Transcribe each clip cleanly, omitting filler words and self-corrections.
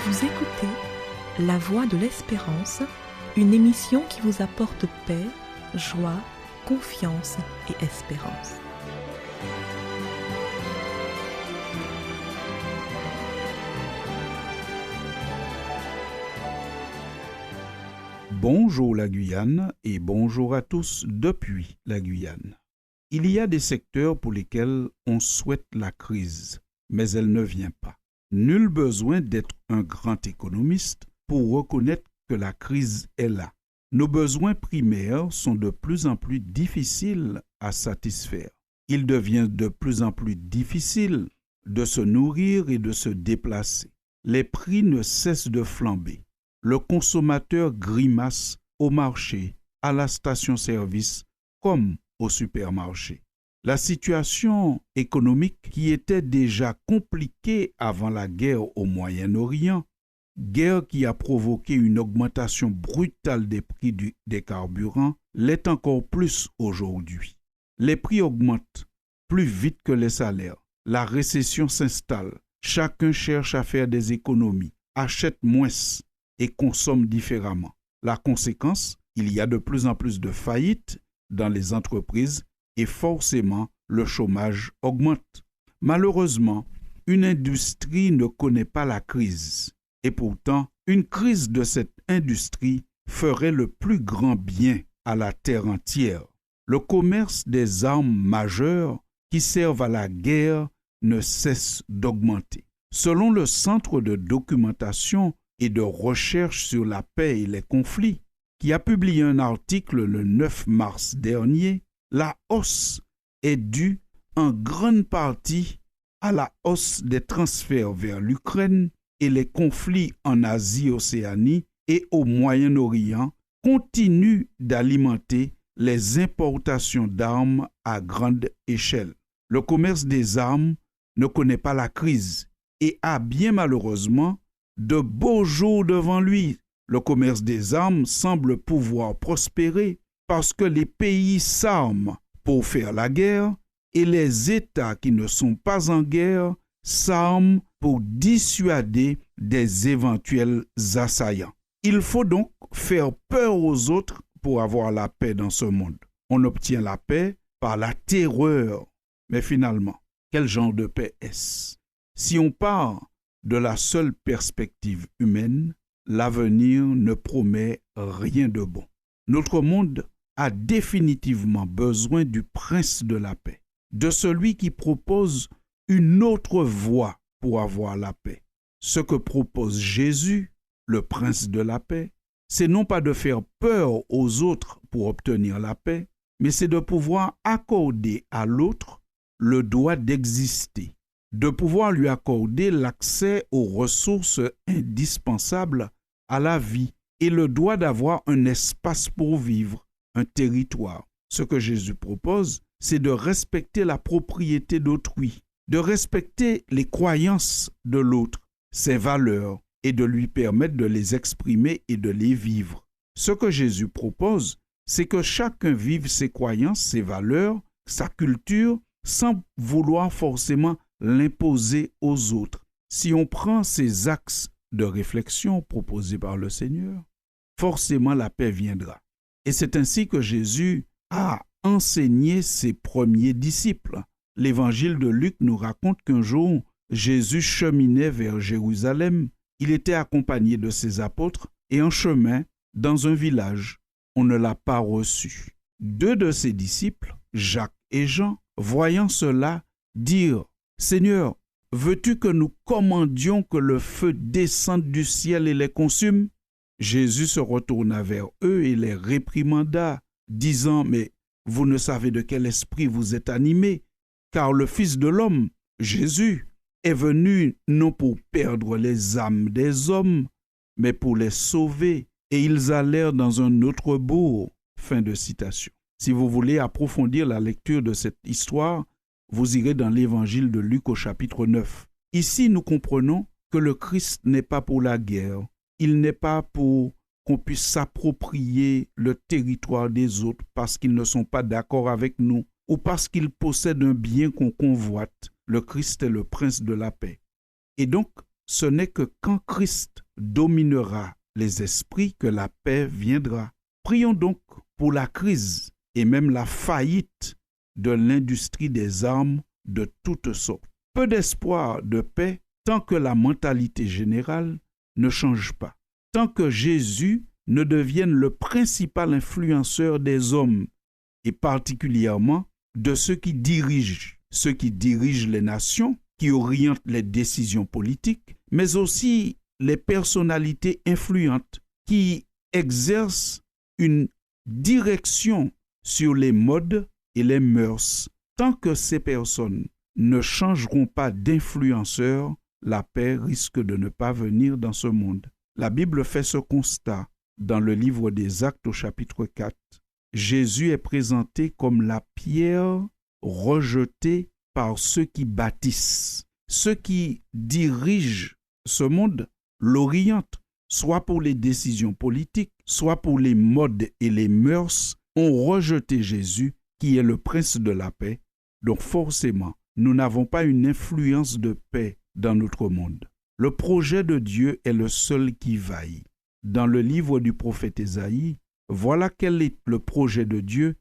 Vous écoutez La Voix de l'Espérance, une émission qui vous apporte paix, joie, confiance et espérance. Bonjour la Guyane et bonjour à tous depuis la Guyane. Il y a des secteurs pour lesquels on souhaite la crise, mais elle ne vient pas. Nul besoin d'être un grand économiste pour reconnaître que la crise est là. Nos besoins primaires sont de plus en plus difficiles à satisfaire. Il devient de plus en plus difficile de se nourrir et de se déplacer. Les prix ne cessent de flamber. Le consommateur grimace au marché, à la station-service comme au supermarché. La situation économique qui était déjà compliquée avant la guerre au Moyen-Orient, guerre qui a provoqué une augmentation brutale des prix des carburants, l'est encore plus aujourd'hui. Les prix augmentent plus vite que les salaires. La récession s'installe. Chacun cherche à faire des économies, achète moins et consomme différemment. La conséquence, il y a de plus en plus de faillites dans les entreprises et forcément le chômage augmente. Malheureusement, une industrie ne connaît pas la crise et pourtant, une crise de cette industrie ferait le plus grand bien à la terre entière. Le commerce des armes majeures qui servent à la guerre ne cesse d'augmenter. Selon le Centre de documentation et de recherche sur la paix et les conflits, qui a publié un article le 9 mars dernier, la hausse est due en grande partie à la hausse des transferts vers l'Ukraine et les conflits en Asie-Océanie et au Moyen-Orient continuent d'alimenter les importations d'armes à grande échelle. Le commerce des armes ne connaît pas la crise et a bien malheureusement de beaux jours devant lui. Le commerce des armes semble pouvoir prospérer parce que les pays s'arment pour faire la guerre et les États qui ne sont pas en guerre s'arment pour dissuader des éventuels assaillants. Il faut donc faire peur aux autres pour avoir la paix dans ce monde. On obtient la paix par la terreur. Mais finalement, quel genre de paix est-ce? Si on part de la seule perspective humaine, l'avenir ne promet rien de bon. Notre monde a définitivement besoin du prince de la paix, de celui qui propose une autre voie pour avoir la paix. Ce que propose Jésus, le prince de la paix, c'est non pas de faire peur aux autres pour obtenir la paix, mais c'est de pouvoir accorder à l'autre le droit d'exister, de pouvoir lui accorder l'accès aux ressources indispensables à la vie et le droit d'avoir un espace pour vivre, un territoire. Ce que Jésus propose, c'est de respecter la propriété d'autrui, de respecter les croyances de l'autre, ses valeurs, et de lui permettre de les exprimer et de les vivre. Ce que Jésus propose, c'est que chacun vive ses croyances, ses valeurs, sa culture, sans vouloir forcément l'imposer aux autres. Si on prend ces axes de réflexion proposés par le Seigneur, forcément la paix viendra. Et c'est ainsi que Jésus a enseigné ses premiers disciples. L'évangile de Luc nous raconte qu'un jour, Jésus cheminait vers Jérusalem. Il était accompagné de ses apôtres et en chemin, dans un village, on ne l'a pas reçu. Deux de ses disciples, Jacques et Jean, voyant cela, dirent « Seigneur, veux-tu que nous commandions que le feu descende du ciel et les consume ?» Jésus se retourna vers eux et les réprimanda, disant « Mais vous ne savez de quel esprit vous êtes animés, car le Fils de l'homme, Jésus, est venu non pour perdre les âmes des hommes, mais pour les sauver. » Et ils allèrent dans un autre bourg. Fin de citation. Si vous voulez approfondir la lecture de cette histoire, vous irez dans l'évangile de Luc au chapitre 9. Ici, nous comprenons que le Christ n'est pas pour la guerre. Il n'est pas pour qu'on puisse s'approprier le territoire des autres parce qu'ils ne sont pas d'accord avec nous ou parce qu'ils possèdent un bien qu'on convoite. Le Christ est le prince de la paix. Et donc, ce n'est que quand Christ dominera les esprits que la paix viendra. Prions donc pour la crise et même la faillite de l'industrie des armes de toutes sortes. Peu d'espoir de paix tant que la mentalité générale ne change pas, tant que Jésus ne devienne le principal influenceur des hommes et particulièrement de ceux qui dirigent les nations, qui orientent les décisions politiques, mais aussi les personnalités influentes qui exercent une direction sur les modes et les mœurs. Tant que ces personnes ne changeront pas d'influenceurs, la paix risque de ne pas venir dans ce monde. La Bible fait ce constat dans le livre des Actes au chapitre 4. Jésus est présenté comme la pierre rejetée par ceux qui bâtissent. Ceux qui dirigent ce monde l'orientent, soit pour les décisions politiques, soit pour les modes et les mœurs, ont rejeté Jésus, qui est le prince de la paix. Donc forcément, nous n'avons pas une influence de paix dans notre monde. Le projet de Dieu est le seul qui vaille. Dans le livre du prophète Ésaïe, voilà quel est le projet de Dieu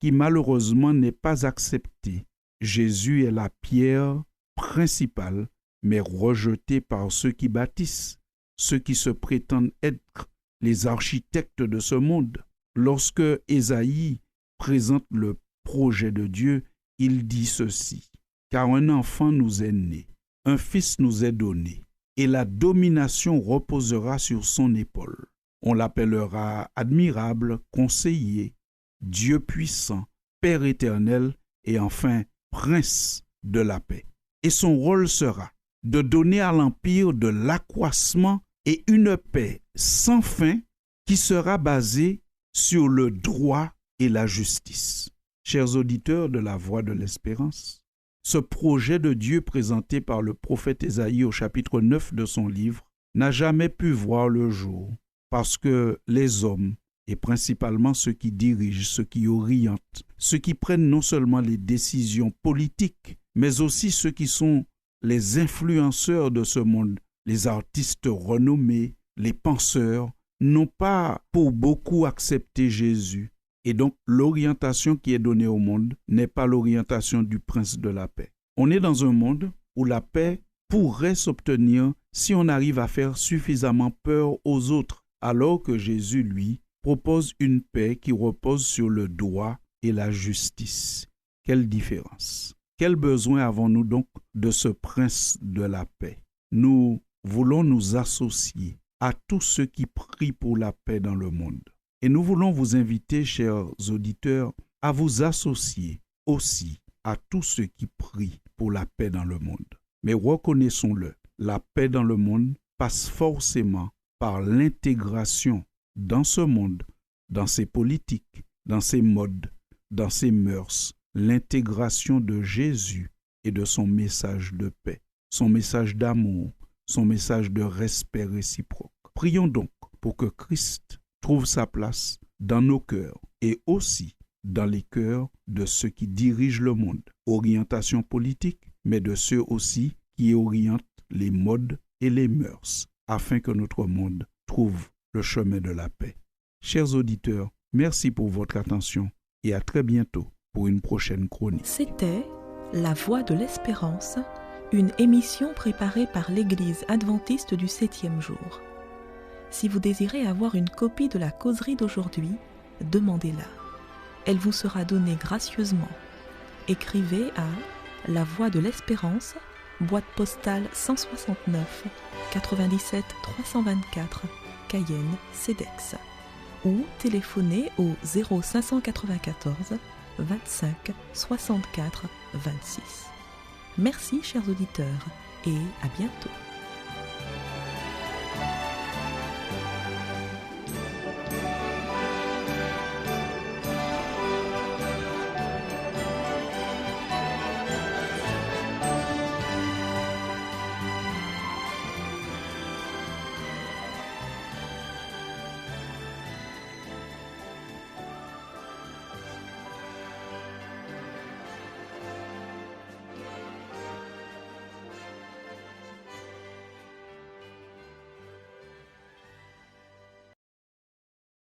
qui malheureusement n'est pas accepté. Jésus est la pierre principale, mais rejetée par ceux qui bâtissent, ceux qui se prétendent être les architectes de ce monde. Lorsque Ésaïe présente le projet de Dieu, il dit ceci: « Car un enfant nous est né, un fils nous est donné, et la domination reposera sur son épaule. On l'appellera admirable, conseiller, Dieu puissant, Père éternel, et enfin prince de la paix. Et son rôle sera de donner à l'empire de l'accroissement et une paix sans fin qui sera basée sur le droit et la justice. » Chers auditeurs de la Voix de l'Espérance, ce projet de Dieu présenté par le prophète Ésaïe au chapitre 9 de son livre n'a jamais pu voir le jour parce que les hommes, et principalement ceux qui dirigent, ceux qui orientent, ceux qui prennent non seulement les décisions politiques, mais aussi ceux qui sont les influenceurs de ce monde, les artistes renommés, les penseurs, n'ont pas pour beaucoup accepté Jésus. Et donc, l'orientation qui est donnée au monde n'est pas l'orientation du prince de la paix. On est dans un monde où la paix pourrait s'obtenir si on arrive à faire suffisamment peur aux autres, alors que Jésus, lui, propose une paix qui repose sur le droit et la justice. Quelle différence! Quel besoin avons-nous donc de ce prince de la paix? Nous voulons nous associer à tous ceux qui prient pour la paix dans le monde. Et nous voulons vous inviter, chers auditeurs, à vous associer aussi à tous ceux qui prient pour la paix dans le monde. Mais reconnaissons-le, la paix dans le monde passe forcément par l'intégration dans ce monde, dans ses politiques, dans ses modes, dans ses mœurs, l'intégration de Jésus et de son message de paix, son message d'amour, son message de respect réciproque. Prions donc pour que Christ trouve sa place dans nos cœurs et aussi dans les cœurs de ceux qui dirigent le monde. Orientation politique, mais de ceux aussi qui orientent les modes et les mœurs, afin que notre monde trouve le chemin de la paix. Chers auditeurs, merci pour votre attention et à très bientôt pour une prochaine chronique. C'était La Voix de l'Espérance, une émission préparée par l'Église adventiste du 7e jour. Si vous désirez avoir une copie de la causerie d'aujourd'hui, demandez-la. Elle vous sera donnée gracieusement. Écrivez à La Voix de l'Espérance, boîte postale 169 97 324, Cayenne, CEDEX, ou téléphonez au 0594 25 64 26. Merci chers auditeurs et à bientôt.